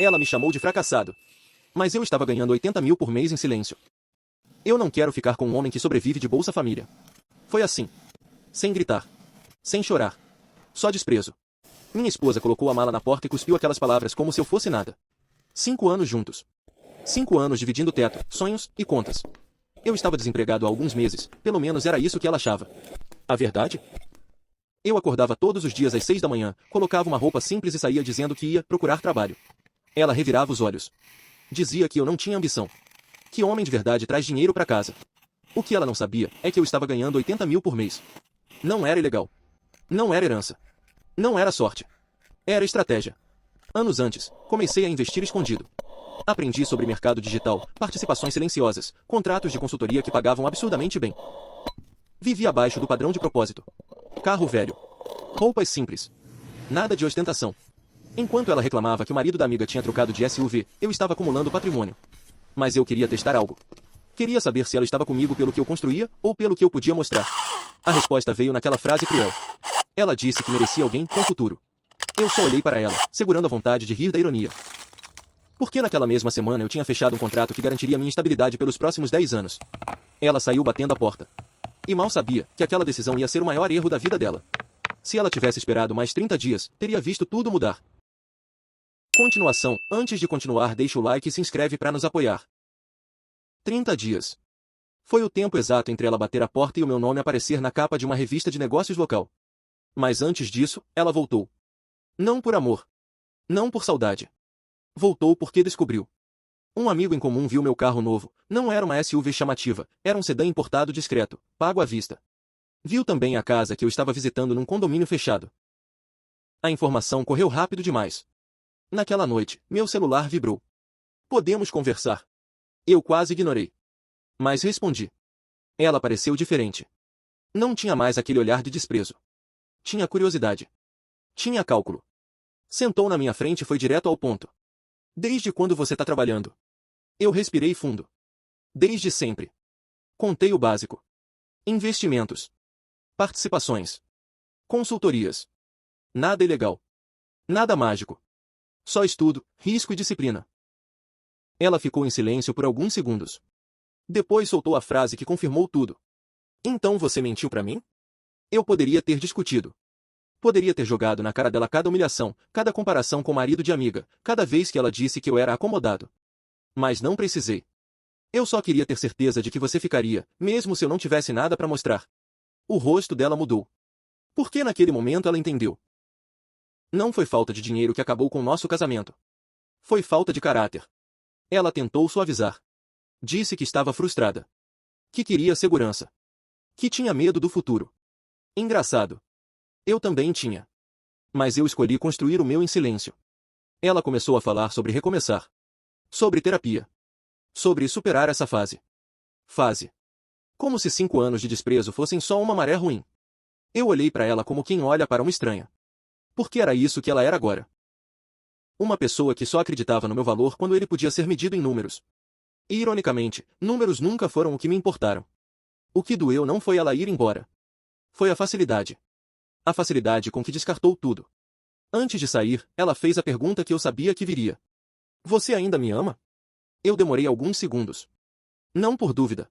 Ela me chamou de fracassado. Mas eu estava ganhando 80 mil por mês em silêncio. Eu não quero ficar com um homem que sobrevive de Bolsa Família. Foi assim. Sem gritar. Sem chorar. Só desprezo. Minha esposa colocou a mala na porta e cuspiu aquelas palavras como se eu fosse nada. 5 anos juntos. 5 anos dividindo teto, sonhos e contas. Eu estava desempregado há alguns meses, pelo menos era isso que ela achava. A verdade? Eu acordava todos os dias às 6 da manhã, colocava uma roupa simples e saía dizendo que ia procurar trabalho. Ela revirava os olhos. Dizia que eu não tinha ambição. Que homem de verdade traz dinheiro para casa. O que ela não sabia é que eu estava ganhando 80 mil por mês. Não era ilegal. Não era herança. Não era sorte. Era estratégia. Anos antes, comecei a investir escondido. Aprendi sobre mercado digital, participações silenciosas, contratos de consultoria que pagavam absurdamente bem. Vivi abaixo do padrão de propósito. Carro velho. Roupas simples. Nada de ostentação. Enquanto ela reclamava que o marido da amiga tinha trocado de SUV, eu estava acumulando patrimônio. Mas eu queria testar algo. Queria saber se ela estava comigo pelo que eu construía ou pelo que eu podia mostrar. A resposta veio naquela frase cruel. Ela disse que merecia alguém com futuro. Eu só olhei para ela, segurando a vontade de rir da ironia. Porque naquela mesma semana eu tinha fechado um contrato que garantiria minha estabilidade pelos próximos 10 anos. Ela saiu batendo a porta. E mal sabia que aquela decisão ia ser o maior erro da vida dela. Se ela tivesse esperado mais 30 dias, teria visto tudo mudar. Continuação. Antes de continuar, deixa o like e se inscreve para nos apoiar. 30 dias. Foi o tempo exato entre ela bater a porta e o meu nome aparecer na capa de uma revista de negócios local. Mas antes disso, ela voltou. Não por amor. Não por saudade. Voltou porque descobriu. Um amigo em comum viu meu carro novo. Não era uma SUV chamativa, era um sedã importado discreto, pago à vista. Viu também a casa que eu estava visitando num condomínio fechado. A informação correu rápido demais. Naquela noite, meu celular vibrou. Podemos conversar. Eu quase ignorei. Mas respondi. Ela pareceu diferente. Não tinha mais aquele olhar de desprezo. Tinha curiosidade. Tinha cálculo. Sentou na minha frente e foi direto ao ponto. Desde quando você está trabalhando? Eu respirei fundo. Desde sempre. Contei o básico. Investimentos. Participações. Consultorias. Nada ilegal. Nada mágico. Só estudo, risco e disciplina. Ela ficou em silêncio por alguns segundos. Depois soltou a frase que confirmou tudo. Então você mentiu para mim? Eu poderia ter discutido. Poderia ter jogado na cara dela cada humilhação, cada comparação com o marido de amiga, cada vez que ela disse que eu era acomodado. Mas não precisei. Eu só queria ter certeza de que você ficaria, mesmo se eu não tivesse nada para mostrar. O rosto dela mudou. Porque naquele momento ela entendeu. Não foi falta de dinheiro que acabou com o nosso casamento. Foi falta de caráter. Ela tentou suavizar. Disse que estava frustrada. Que queria segurança. Que tinha medo do futuro. Engraçado. Eu também tinha. Mas eu escolhi construir o meu em silêncio. Ela começou a falar sobre recomeçar. Sobre terapia. Sobre superar essa fase. Fase. Como se 5 anos de desprezo fossem só uma maré ruim. Eu olhei para ela como quem olha para uma estranha. Porque era isso que ela era agora. Uma pessoa que só acreditava no meu valor quando ele podia ser medido em números. E, ironicamente, números nunca foram o que me importaram. O que doeu não foi ela ir embora. Foi a facilidade. A facilidade com que descartou tudo. Antes de sair, ela fez a pergunta que eu sabia que viria. Você ainda me ama? Eu demorei alguns segundos. Não por dúvida.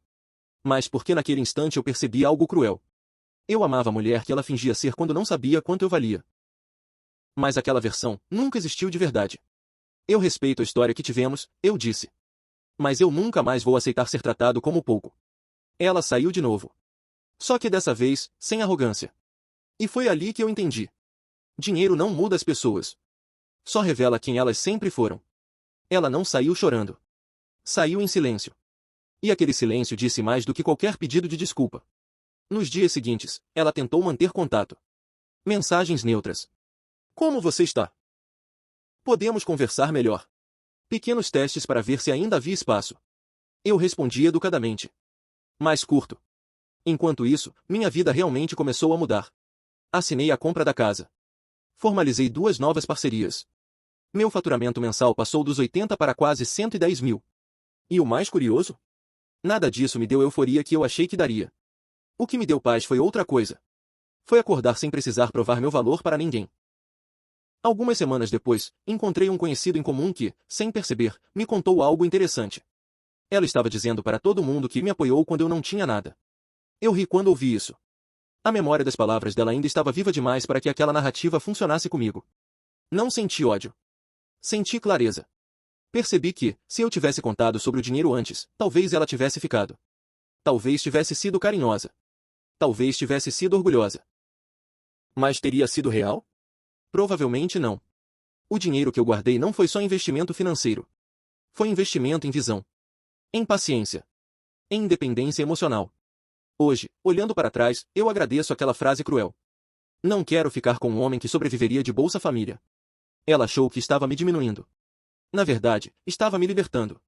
Mas porque naquele instante eu percebi algo cruel. Eu amava a mulher que ela fingia ser quando não sabia quanto eu valia. Mas aquela versão nunca existiu de verdade. Eu respeito a história que tivemos, eu disse. Mas eu nunca mais vou aceitar ser tratado como pouco. Ela saiu de novo. Só que dessa vez, sem arrogância. E foi ali que eu entendi. Dinheiro não muda as pessoas. Só revela quem elas sempre foram. Ela não saiu chorando. Saiu em silêncio. E aquele silêncio disse mais do que qualquer pedido de desculpa. Nos dias seguintes, ela tentou manter contato. Mensagens neutras. Como você está? Podemos conversar melhor. Pequenos testes para ver se ainda havia espaço. Eu respondi educadamente. Mais curto. Enquanto isso, minha vida realmente começou a mudar. Assinei a compra da casa. Formalizei 2 novas parcerias. Meu faturamento mensal passou dos 80 para quase 110 mil. E o mais curioso? Nada disso me deu a euforia que eu achei que daria. O que me deu paz foi outra coisa. Foi acordar sem precisar provar meu valor para ninguém. Algumas semanas depois, encontrei um conhecido em comum que, sem perceber, me contou algo interessante. Ela estava dizendo para todo mundo que me apoiou quando eu não tinha nada. Eu ri quando ouvi isso. A memória das palavras dela ainda estava viva demais para que aquela narrativa funcionasse comigo. Não senti ódio. Senti clareza. Percebi que, se eu tivesse contado sobre o dinheiro antes, talvez ela tivesse ficado. Talvez tivesse sido carinhosa. Talvez tivesse sido orgulhosa. Mas teria sido real? Provavelmente não. O dinheiro que eu guardei não foi só investimento financeiro. Foi investimento em visão. Em paciência. Em independência emocional. Hoje, olhando para trás, eu agradeço aquela frase cruel. Não quero ficar com um homem que sobreviveria de Bolsa Família. Ela achou que estava me diminuindo. Na verdade, estava me libertando.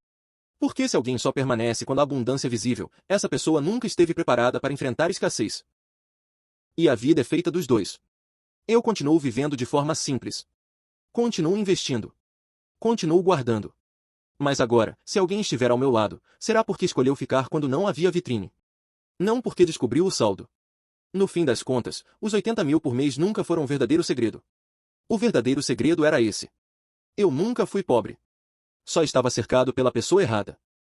Porque se alguém só permanece quando a abundância é visível, essa pessoa nunca esteve preparada para enfrentar escassez. E a vida é feita dos dois. Eu continuo vivendo de forma simples. Continuo investindo. Continuo guardando. Mas agora, se alguém estiver ao meu lado, será porque escolheu ficar quando não havia vitrine. Não porque descobriu o saldo. No fim das contas, os 80 mil por mês nunca foram um verdadeiro segredo. O verdadeiro segredo era esse. Eu nunca fui pobre. Só estava cercado pela pessoa errada.